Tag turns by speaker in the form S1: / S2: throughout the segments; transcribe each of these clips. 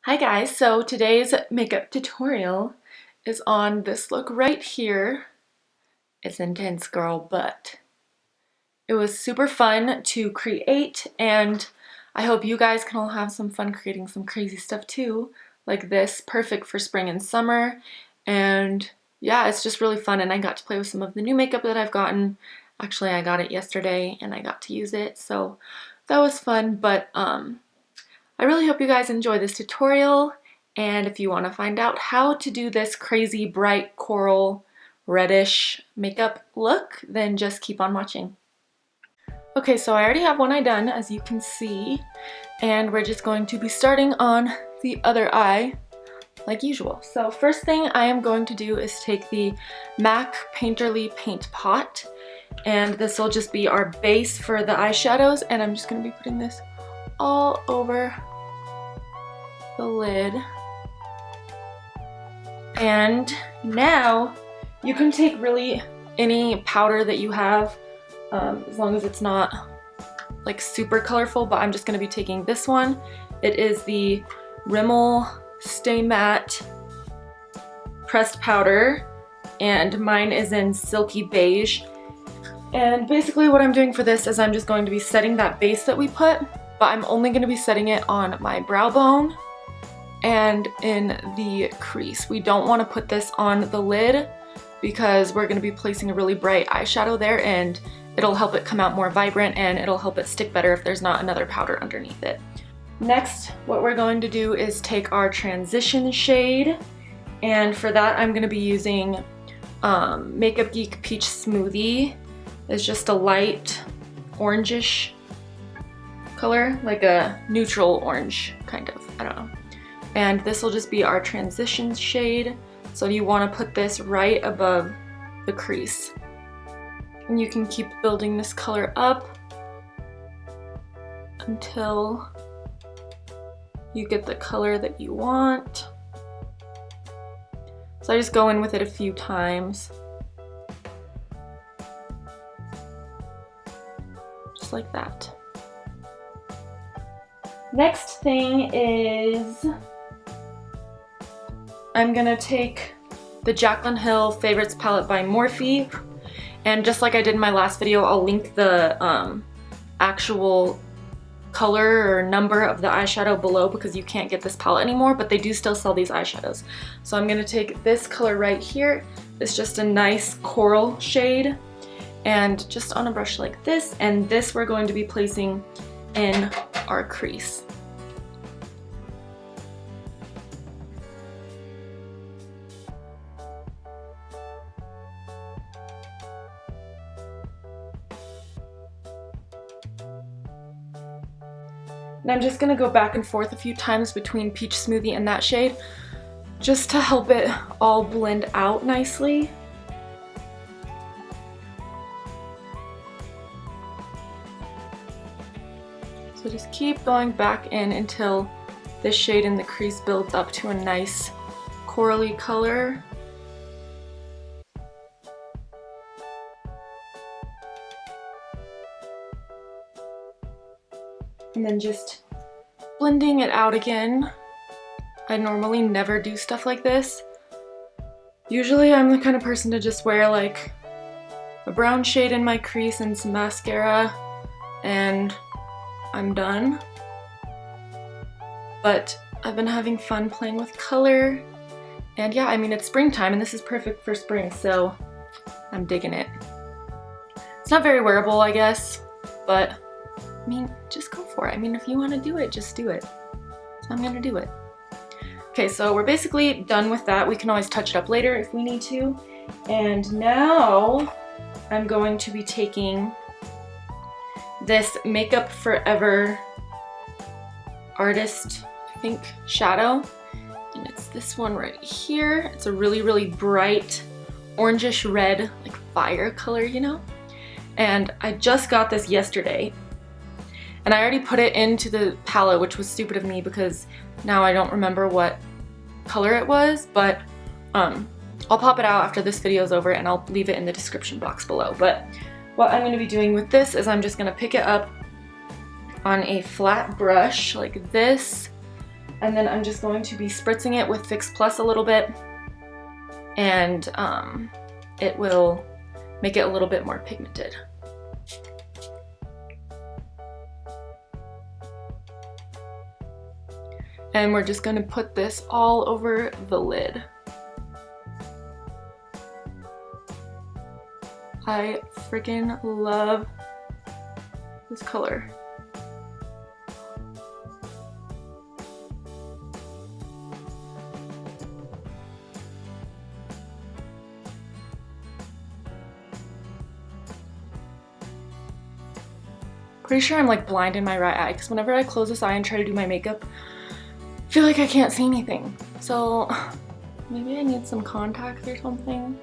S1: Hi guys, so today's makeup tutorial is on this look right here. It's intense, girl, but it was super fun to create, and I hope you guys can all have some fun creating some crazy stuff too, like this, perfect for spring and summer. And yeah, it's just really fun, and I got to play with some of the new makeup that I've gotten. Actually, I got it yesterday and I got to use it, so that was fun. But I really hope you guys enjoy this tutorial, and if you want to find out how to do this crazy bright coral reddish makeup look, then just keep on watching. Okay, so I already have one eye done, as you can see, and we're just going to be starting on the other eye like usual. So first thing I am going to do is take the MAC Painterly Paint Pot, and this will just be our base for the eyeshadows, and I'm just going to be putting this all over the lid. And now you can take really any powder that you have, as long as it's not like super colorful, but I'm just going to be taking this one. It is the Rimmel Stay Matte pressed powder, and mine is in silky beige. And basically what I'm doing for this is I'm just going to be setting that base that we put, but I'm only going to be setting it on my brow bone and in the crease. We don't want to put this on the lid because we're going to be placing a really bright eyeshadow there, and it'll help it come out more vibrant, and it'll help it stick better if there's not another powder underneath it. Next, what we're going to do is take our transition shade, and for that I'm going to be using MakeupGeek Peach Smoothie. It's just a light orangish color, like a neutral orange kind of, I don't know. And this will just be our transition shade, so you want to put this right above the crease. And you can keep building this color up until you get the color that you want. So I just go in with it a few times. Just like that. Next thing is I'm gonna take the Jaclyn Hill Favorites palette by Morphe, and just like I did in my last video, I'll link the actual color or number of the eyeshadow below because you can't get this palette anymore, but they do still sell these eyeshadows. So I'm gonna take this color right here. It's just a nice coral shade, and just on a brush like this, and this we're going to be placing in our crease. And I'm just going to go back and forth a few times between Peach Smoothie and that shade, just to help it all blend out nicely. So just keep going back in until this shade in the crease builds up to a nice corally color. And then just blending it out again. I normally never do stuff like this. Usually I'm the kind of person to just wear like a brown shade in my crease and some mascara, and I'm done. But I've been having fun playing with color, and yeah, I mean, it's springtime and this is perfect for spring, so I'm digging it. It's not very wearable, I guess, but I mean, just go for it. I mean, if you want to do it, just do it. So I'm gonna do it. Okay, so we're basically done with that. We can always touch it up later if we need to. And now I'm going to be taking this Makeup Forever Artist, I think, shadow. And it's this one right here. It's a really, really bright orangish red, like fire color, you know? And I just got this yesterday. And I already put it into the palette, which was stupid of me because now I don't remember what color it was, but I'll pop it out after this video is over and I'll leave it in the description box below. But what I'm going to be doing with this is I'm just going to pick it up on a flat brush like this, And then I'm just going to be spritzing it with Fix Plus a little bit, and it will make it a little bit more pigmented. And we're just gonna put this all over the lid. I freaking love this color. Pretty sure I'm like blind in my right eye because whenever I close this eye and try to do my makeup, I feel like I can't see anything. So maybe I need some contacts or something.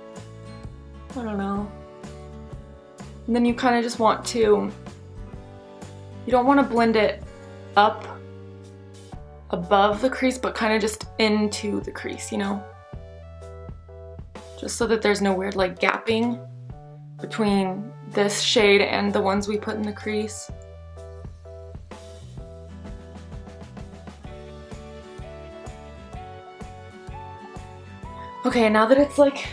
S1: I don't know. And then you kind of just want to, you don't want to blend it up above the crease, but kind of just into the crease, you know? Just so that there's no weird like gapping between this shade and the ones we put in the crease. Okay, now that it's like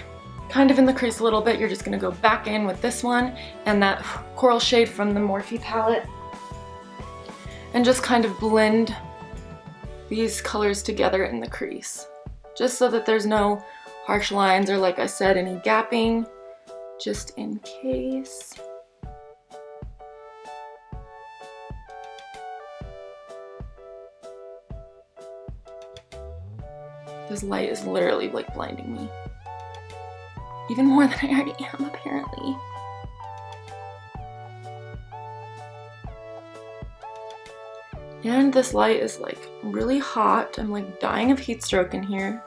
S1: kind of in the crease a little bit, you're just gonna go back in with this one and that coral shade from the Morphe palette and just kind of blend these colors together in the crease, just so that there's no harsh lines or, like I said, any gapping, just in case. This light is literally like blinding me. Even more than I already am, apparently. And this light is like really hot. I'm like dying of heat stroke in here.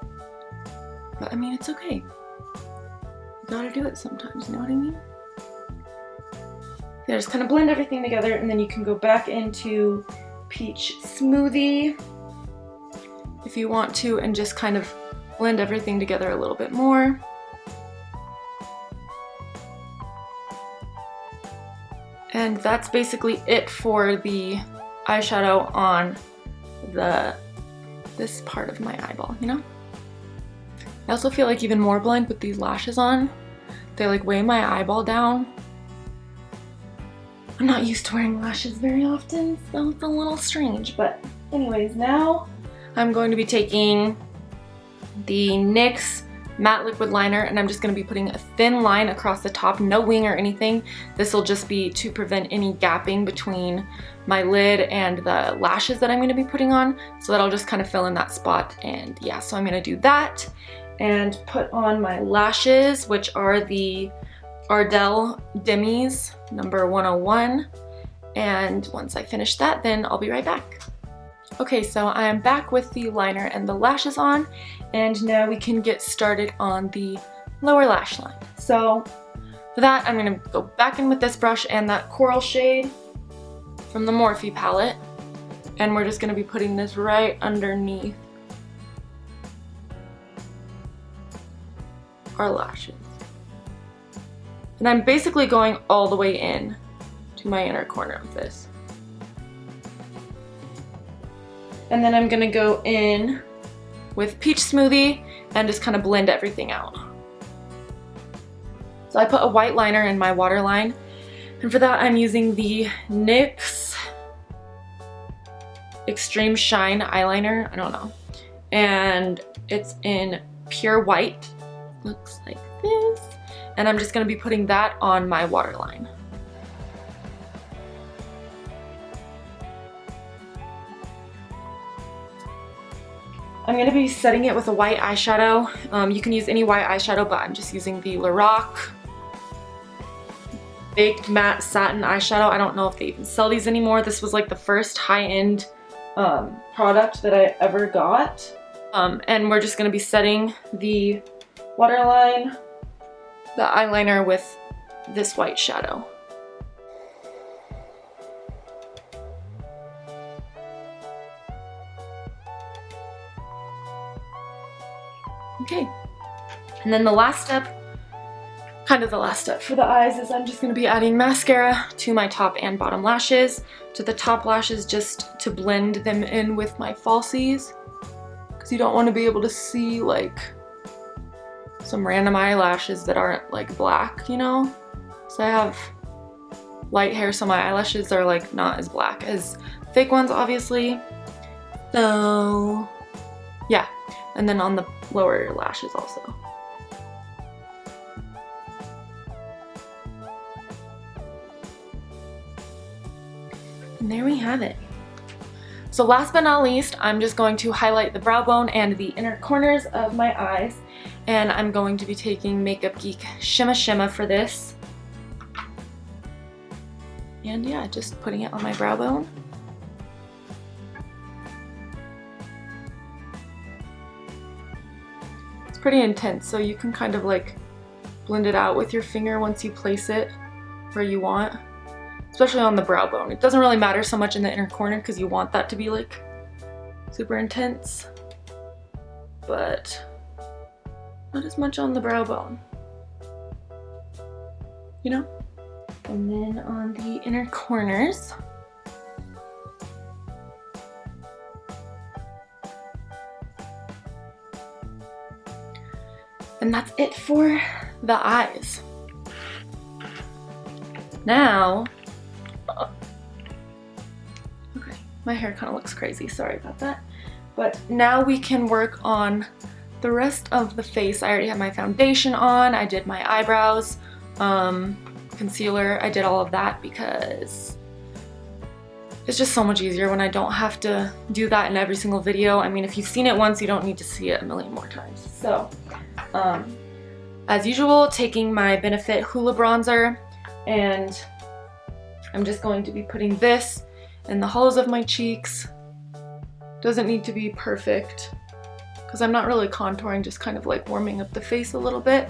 S1: But I mean, it's okay. You gotta do it sometimes, you know what I mean? Yeah, just kind of blend everything together, and then you can go back into Peach Smoothie if you want to, and just kind of blend everything together a little bit more. And that's basically it for the eyeshadow on this part of my eyeball, you know? I also feel like even more blind with these lashes on. They like weigh my eyeball down. I'm not used to wearing lashes very often, so it's a little strange. But anyways, now I'm going to be taking the NYX matte liquid liner, and I'm just going to be putting a thin line across the top, no wing or anything. This will just be to prevent any gapping between my lid and the lashes that I'm going to be putting on, so that'll just kind of fill in that spot. And yeah, so I'm going to do that and put on my lashes, which are the Ardell Demi's number 101. And once I finish that, then I'll be right back. Okay, so I am back with the liner and the lashes on, and now we can get started on the lower lash line. So for that, I'm gonna go back in with this brush and that coral shade from the Morphe palette, and we're just gonna be putting this right underneath our lashes. And I'm basically going all the way in to my inner corner of this. And then I'm gonna go in with Peach Smoothie and just kind of blend everything out. So I put a white liner in my waterline, and for that I'm using the NYX Extreme Shine eyeliner, I don't know. And it's in pure white, looks like this. And I'm just gonna be putting that on my waterline. I'm going to be setting it with a white eyeshadow. You can use any white eyeshadow, but I'm just using the LORAC Baked Matte Satin eyeshadow. I don't know if they even sell these anymore. This was like the first high-end product that I ever got. And we're just going to be setting the waterline, the eyeliner with this white shadow. Okay, and then the last step kind of the last step for the eyes is I'm just going to be adding mascara to my top and bottom lashes. To the top lashes just to blend them in with my falsies, because you don't want to be able to see like some random eyelashes that aren't like black, you know? So I have light hair, so my eyelashes are like not as black as fake ones, obviously. So yeah, and then on the lower lashes also. And there we have it. So last but not least, I'm just going to highlight the brow bone and the inner corners of my eyes. And I'm going to be taking MakeupGeek Shimma Shimma for this. And yeah, just putting it on my brow bone. It's pretty intense, so you can kind of like blend it out with your finger once you place it where you want. Especially on the brow bone. It doesn't really matter so much in the inner corner because you want that to be like super intense, but not as much on the brow bone, you know? And then on the inner corners, and that's it for the eyes. Now, okay, my hair kind of looks crazy, sorry about that. But now we can work on the rest of the face. I already have my foundation on, I did my eyebrows, concealer, I did all of that because it's just so much easier when I don't have to do that in every single video. I mean, if you've seen it once, you don't need to see it a million more times. So, as usual, taking my Benefit Hoola bronzer, and I'm just going to be putting this in the hollows of my cheeks. Doesn't need to be perfect because I'm not really contouring, just kind of like warming up the face a little bit.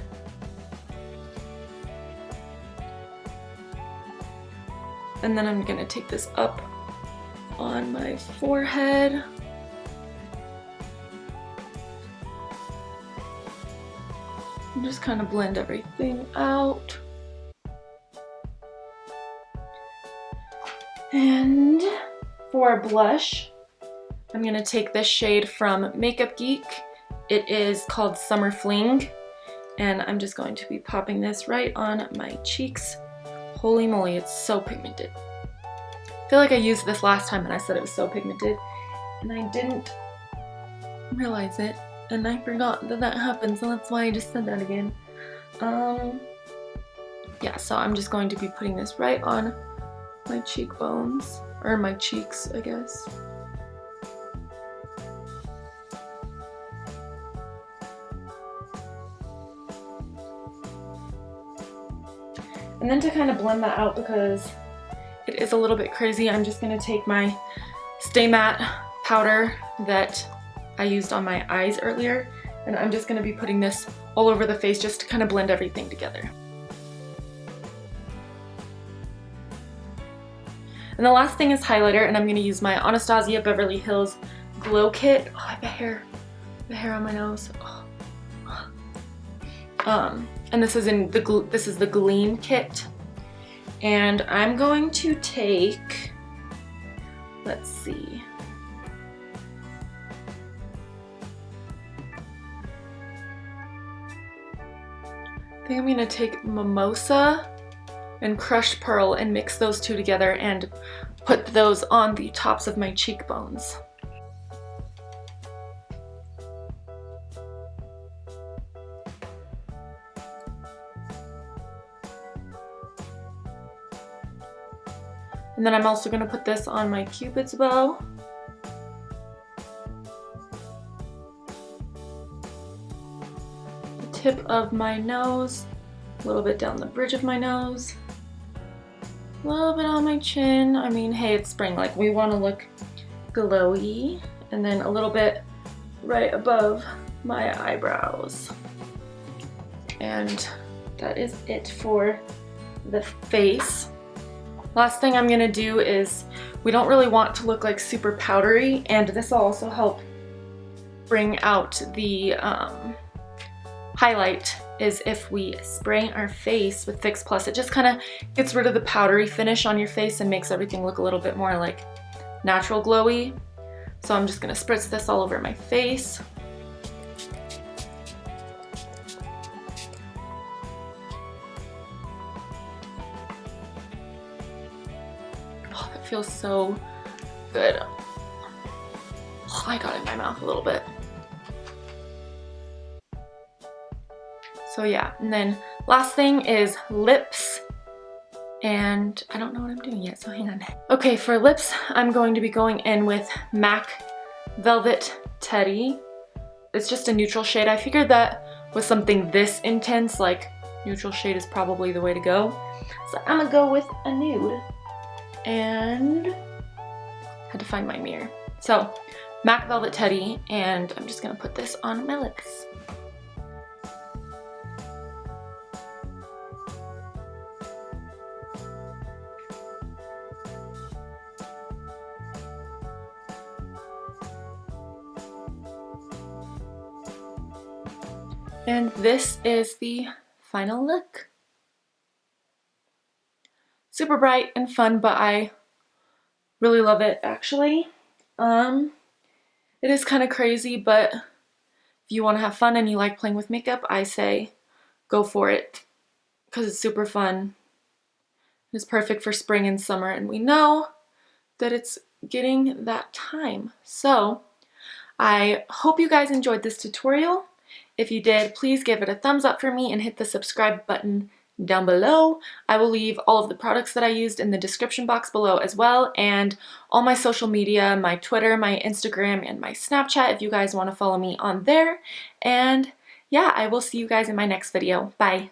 S1: And then I'm gonna take this up on my forehead. And just kind of blend everything out. And for blush, I'm gonna take this shade from MakeupGeek. It is called Summer Fling, and I'm just going to be popping this right on my cheeks. Holy moly, it's so pigmented. I feel like I used this last time and I said it was so pigmented, and I didn't realize it, and I forgot that that happened, so that's why I just said that again. Yeah, so I'm just going to be putting this right on my cheekbones, or my cheeks, I guess. And then to kind of blend that out, because it is a little bit crazy, I'm just going to take my Stay Matte powder that I used on my eyes earlier, and I'm just going to be putting this all over the face just to kind of blend everything together. And the last thing is highlighter, and I'm going to use my Anatasia Beverly Hills Glow Kit. Oh, I have the hair on my nose. Oh. And this is the Gleam kit. And I'm going to take, let's see. I think I'm going to take Mimosa and Crushed Pearl and mix those two together and put those on the tops of my cheekbones. And then I'm also going to put this on my Cupid's bow. The tip of my nose, a little bit down the bridge of my nose, a little bit on my chin. I mean, hey, it's spring, like we want to look glowy. And then a little bit right above my eyebrows. And that is it for the face. Last thing I'm gonna do is, we don't really want to look like super powdery, and this will also help bring out the highlight is if we spray our face with Fix Plus. It just kind of gets rid of the powdery finish on your face and makes everything look a little bit more like natural glowy. So I'm just gonna spritz this all over my face. Oh, that feels so good. Oh, I got it in my mouth a little bit. So yeah, and then last thing is lips. And I don't know what I'm doing yet, so hang on. Okay, for lips, I'm going to be going in with MAC Velvet Teddy. It's just a neutral shade. I figured that with something this intense, like neutral shade is probably the way to go. So I'm gonna go with a nude. And had to find my mirror. So MAC Velvet Teddy, and I'm just gonna put this on my lips. And this is the final look. Super bright and fun, but I really love it actually. It is kind of crazy, but if you want to have fun and you like playing with makeup, I say go for it because it's super fun. It's perfect for spring and summer, and we know that it's getting that time. So I hope you guys enjoyed this tutorial. If you did, please give it a thumbs up for me and hit the subscribe button down below. I will leave all of the products that I used in the description box below as well, and all my social media, my Twitter, my Instagram, and my Snapchat if you guys want to follow me on there. And yeah, I will see you guys in my next video. Bye!